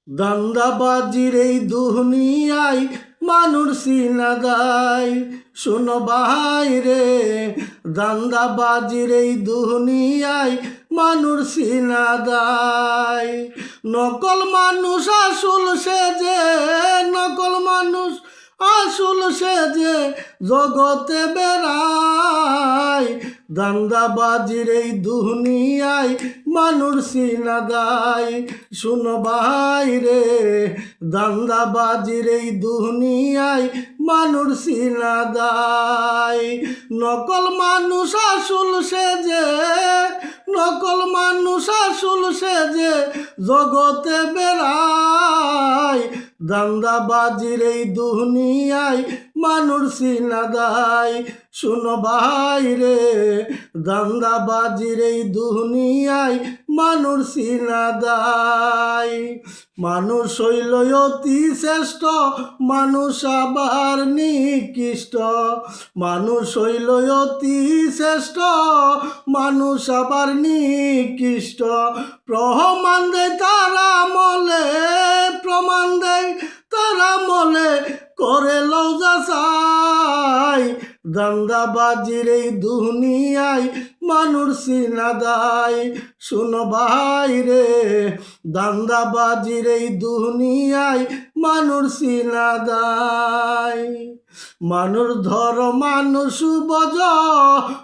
দান্দাবাজির এই দুনিয়ায় মানুষ সিনাদাই, শোনো ভাই রে। দান্দাবাজির এই দুনিয়ায় মানুষ সিনাদাই। নকল মানুষ আসল সেজে, নকল মানুষ আসল সেজে জগতে বেড়ায়। দান্দাবাজির এই দুনিয়ায় মানুষ সিনাদাই, শুনো ভাই রে। দান্দাবাজির এই দুনিয়ায় মানুষ সিনাদাই। নকল মানুষ আসল সেজে, নকল মানুষ আসল সেজে জগতে বেড়ায়। দান্দাবাজির এই দুনিয়ায় মানুষ সিনাদাই, শুনো ভাই রে। দান্দাবাজির এই দুনিয়ায় মানুষ সিনাদাই। মানুষ হইল অতি শ্রেষ্ঠ, মানুষ আবার নিকৃষ্ট। মানুষ হইল অতি শ্রেষ্ঠ, মানুষ আবার নিকৃষ্ট। প্রমাণ দেয় তারা মলে, প্রমাণ দেয় তারা মলে, করে লৌজা চাই। দান্দাবাজির এই দুনিয়ায় মানুষ সিনাদাই, শুনো ভাই রে। দান্দাবাজির এই দুনিয়ায় মানুষ সিনাদাই। মানুষ ধর মানুষ বজ,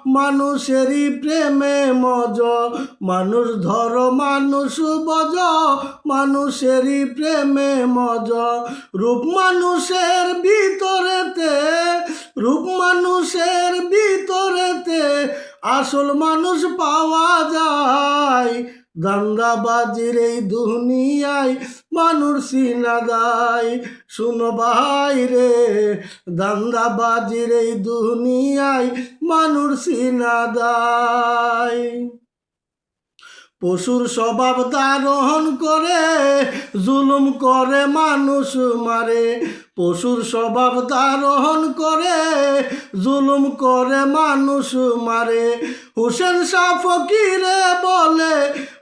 মানুষেরই প্রেমে মজ। মানুষ ধর মানুষ বজ, মানুষেরই প্রেমে মজ। রূপ মানুষের ভিতরেতে, রূপ মানুষের ভিতরেতে আসল মানুষ পাওয়া যায়। দান্দাবাজির এই দুনিয়ায় মানুষ সিনাদাই, শুনো ভাই রে। দান্দাবাজির এই দুনিয়ায় মানুষ সিনাদাই। পশুর স্বভাব ধারণ করে জুলুম করে মানুষ মারে। পশুর স্বভাব ধারণ করে জুলুম করে মানুষ মারে। হুসেন শাহ ফকিরে বলে,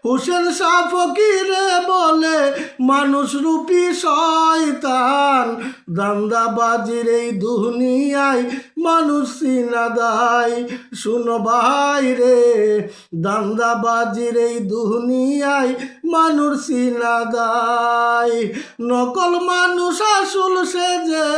হুসেন শাহ ফকিরে বলে মানুষ রূপী শয়তান। দান্দাবাজির এই দুনিয়ায় মানুষ সিনাদাই, শুনো ভাই রে। দান্দাবাজির এই দুনিয়ায় মানুষ সিনাদাই। নকল মানুষ আসল সেজে,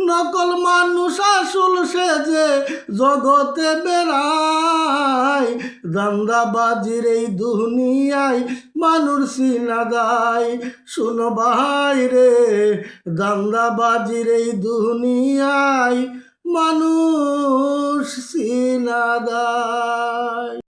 নকল মানুষ আসল সেজে জগতে বেড়ায়। দান্দাবাজির এই দুনিয়ায় মানুষ সিনাদাই, শুনো ভাই রে। দান্দাবাজির এই দুনিয়ায় মানুষ সিনাদাই।